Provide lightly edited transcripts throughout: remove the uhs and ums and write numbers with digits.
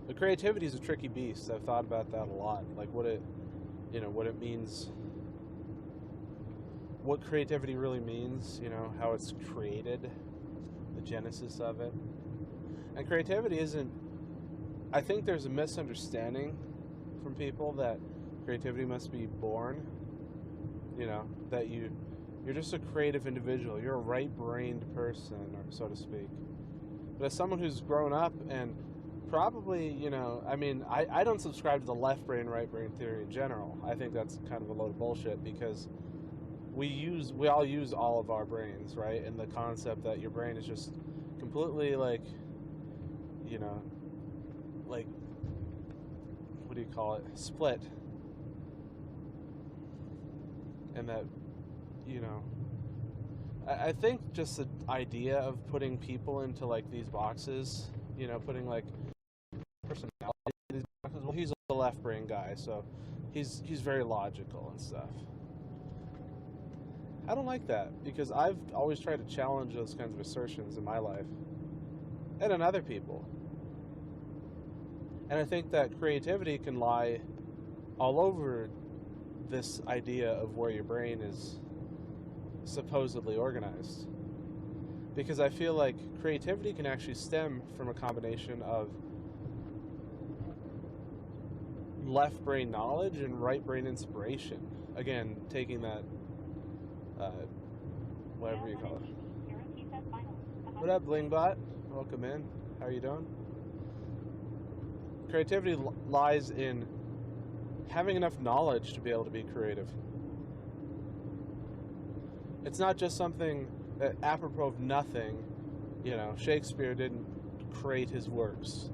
But creativity is a tricky beast. I've thought about that a lot. Like what it, what it means, what creativity really means, how it's created, the genesis of it. And creativity isn't, I think there's a misunderstanding from people that creativity must be born, that you're just a creative individual. You're a right-brained person, or so to speak. But as someone who's grown up and probably, I don't subscribe to the left brain, right brain theory in general. I think that's kind of a load of bullshit because we all use all of our brains, right? And the concept that your brain is just completely like, what do you call it? Split. And that, I think just the idea of putting people into like these boxes, putting like personality in these boxes. Well, he's a left brain guy, so he's very logical and stuff. I don't like that because I've always tried to challenge those kinds of assertions in my life and in other people. And I think that creativity can lie all over this idea of where your brain is supposedly organized. Because I feel like creativity can actually stem from a combination of left brain knowledge and right brain inspiration. Again, taking that, whatever you call it. What up, Blingbot? Welcome in. How are you doing? Creativity lies in having enough knowledge to be able to be creative. It's not just something that, apropos of nothing, Shakespeare didn't create his works.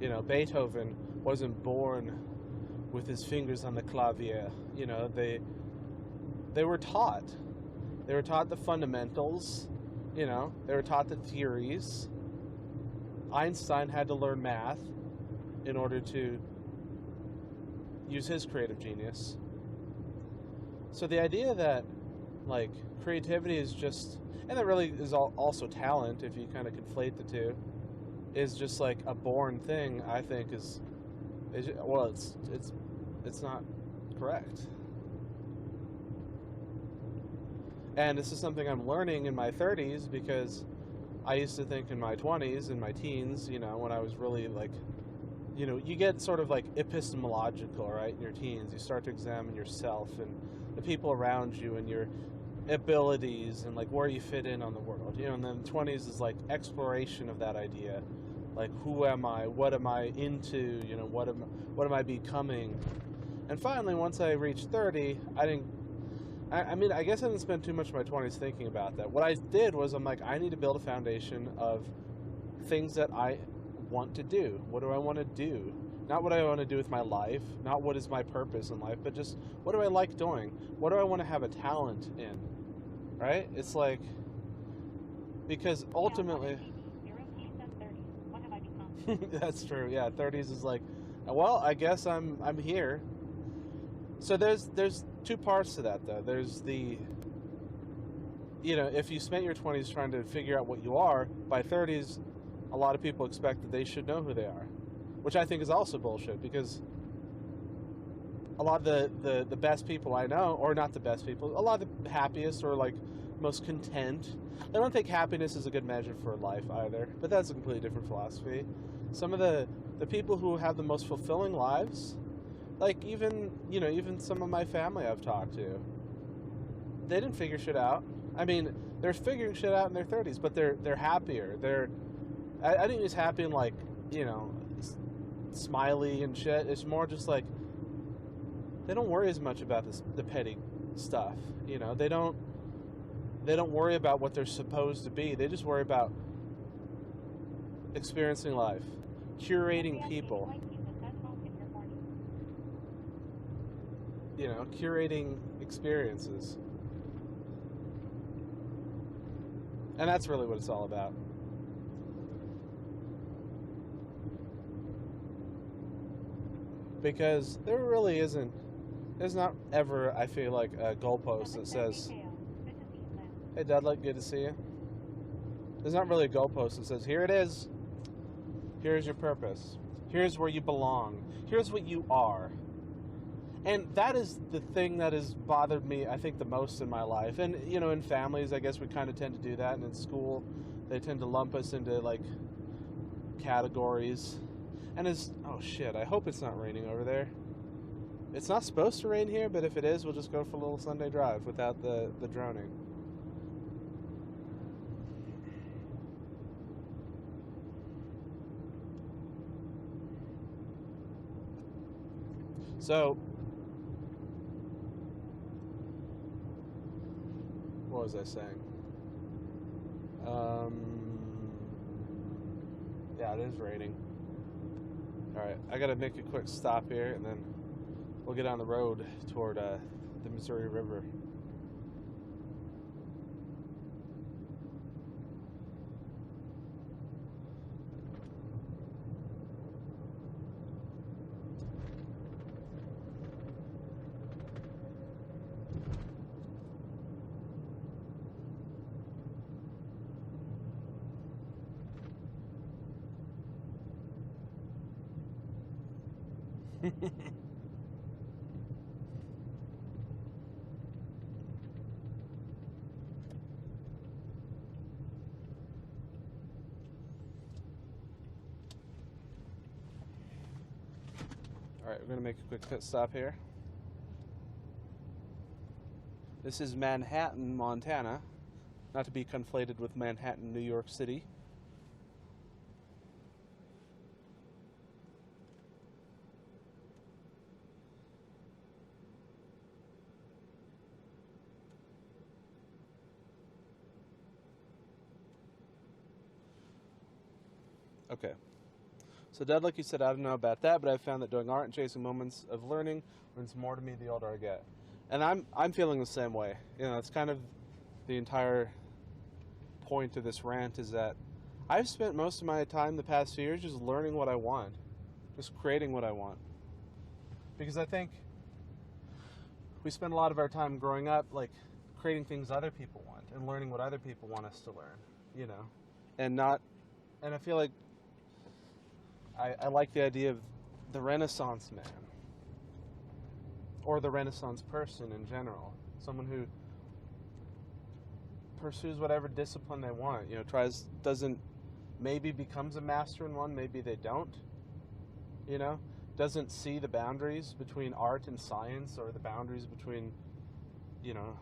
Beethoven wasn't born with his fingers on the clavier. They were taught. They were taught the fundamentals. They were taught the theories. Einstein had to learn math in order to use his creative genius. So the idea that, like, creativity is just, and that really is also talent, if you kind of conflate the two, is just like a born thing, I think is well, it's not correct. And this is something I'm learning in my 30s because I used to think in my 20s, in my teens, when I was really like, you get sort of like epistemological, right? In your teens, you start to examine yourself and the people around you and your abilities and like where you fit in on the world, and then 20s is like exploration of that idea, like who am I, what am I into, what am I becoming? And finally, once I reached 30, I guess I didn't spend too much of my 20s thinking about that. What I did was I'm like, I need to build a foundation of things that I want to do. What do I want to do? Not what I want to do with my life, not what is my purpose in life, but just what do I like doing? What do I want to have a talent in? Right? It's like, because ultimately, that's true. Yeah, 30s is like, well, I guess I'm here. So there's two parts to that though. There's the, if you spent your 20s trying to figure out what you are, by 30s, a lot of people expect that they should know who they are, which I think is also bullshit because a lot of the best people I know, or not the best people, a lot of the happiest or like most content, I don't think happiness is a good measure for life either, but that's a completely different philosophy. Some of the people who have the most fulfilling lives, like even some of my family I've talked to, they didn't figure shit out. I mean, they're figuring shit out in their 30s, but they're happier. I think he's happy and like, smiley and shit. It's more just like, they don't worry as much about the petty stuff. They don't worry about what they're supposed to be. They just worry about experiencing life, curating people, curating experiences. And that's really what it's all about. Because there really isn't, there's not ever, I feel like, a goalpost that says, hey Dudley, good to see you. There's not really a goalpost that says, here it is, here's your purpose. Here's where you belong. Here's what you are. And that is the thing that has bothered me, I think, the most in my life. And, you know, in families, I guess we kind of tend to do that. And in school, they tend to lump us into, like, categories. And oh shit, I hope it's not raining over there. It's not supposed to rain here, but if it is, we'll just go for a little Sunday drive without the droning. So, what was I saying? Yeah, it is raining. Alright, I gotta make a quick stop here, and then we'll get on the road toward the Missouri River. Alright, we're going to make a quick pit stop here. This is Manhattan, Montana, not to be conflated with Manhattan, New York City. Okay. So Dad, like you said, I don't know about that, but I've found that doing art and chasing moments of learning means more to me the older I get. And I'm feeling the same way. You know, it's kind of the entire point of this rant is that I've spent most of my time the past few years just learning what I want, just creating what I want. Because I think we spend a lot of our time growing up like creating things other people want and learning what other people want us to learn, you know, and I feel like I like the idea of the Renaissance man or the Renaissance person in general, someone who pursues whatever discipline they want, you know, maybe becomes a master in one, maybe they don't, you know, doesn't see the boundaries between art and science or the boundaries between, you know,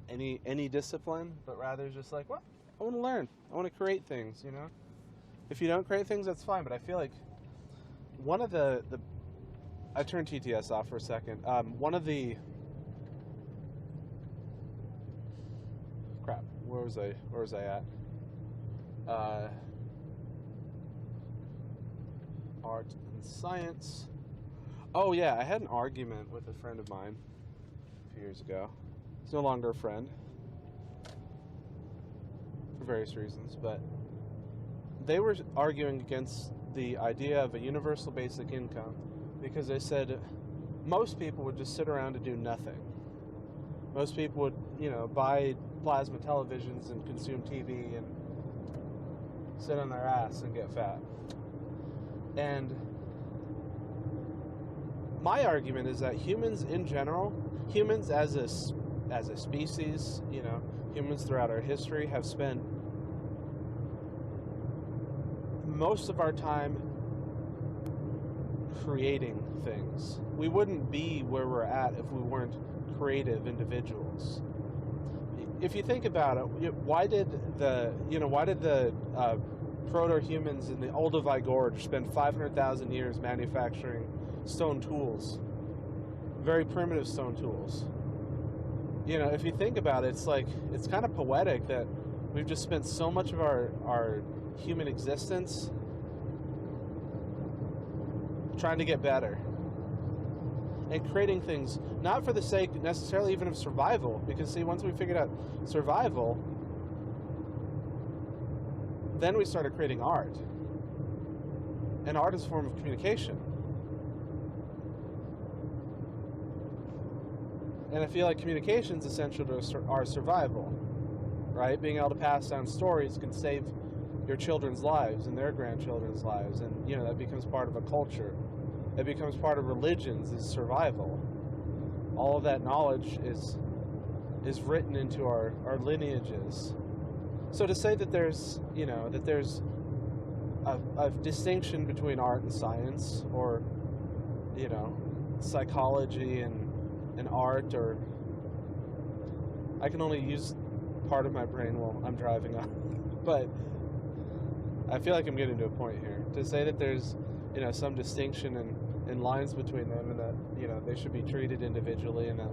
any discipline, but rather just like, well, I want to learn, I want to create things, you know. If you don't create things, that's fine, but I feel like one of the I turned TTS off for a second. One of the crap. Where was I at? Art and science. Oh yeah, I had an argument with a friend of mine a few years ago. He's no longer a friend for various reasons, but they were arguing against the idea of a universal basic income because they said most people would just sit around and do nothing. Most people would, you know, buy plasma televisions and consume TV and sit on their ass and get fat. And my argument is that humans in general, humans as a species, you know, humans throughout our history have spent most of our time creating things. We wouldn't be where we're at if we weren't creative individuals. If you think about it, why did the proto-humans in the Olduvai Gorge spend 500,000 years manufacturing stone tools? Very primitive stone tools. You know, if you think about it, it's kind of poetic that we've just spent so much of our human existence trying to get better and creating things, not for the sake necessarily even of survival, because see, once we figured out survival, then we started creating art, and art is a form of communication. And I feel like communication is essential to our survival, right? Being able to pass down stories can save your children's lives and their grandchildren's lives, and that becomes part of a culture. It becomes part of religions, is survival. All of that knowledge is written into our lineages. So to say that there's a distinction between art and science, or psychology and art, or I can only use part of my brain while I'm driving up, but I feel like I'm getting to a point here. To say that there's some distinction and lines between them, and that they should be treated individually, and that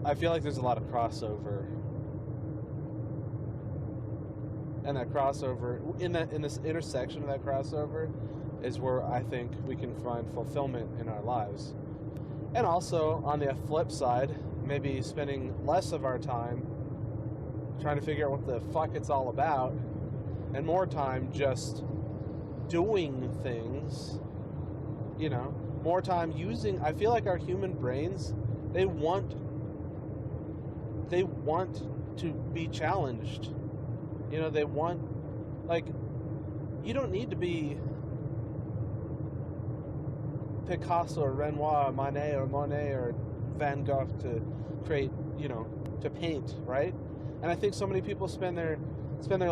I feel like there's a lot of crossover. And that crossover, in this intersection of that crossover, is where I think we can find fulfillment in our lives. And also, on the flip side, maybe spending less of our time trying to figure out what the fuck it's all about, and more time just doing things, more time using. I feel like our human brains, they want to be challenged. They want, you don't need to be Picasso or Renoir or Monet or Van Gogh to create, to paint, right? And I think so many people spend their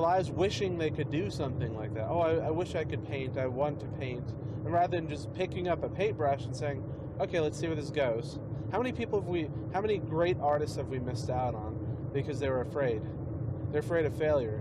lives wishing they could do something like that. Oh, I wish I could paint. I want to paint. And rather than just picking up a paintbrush and saying, okay, let's see where this goes. How many great artists have we missed out on because they were afraid? They're afraid of failure.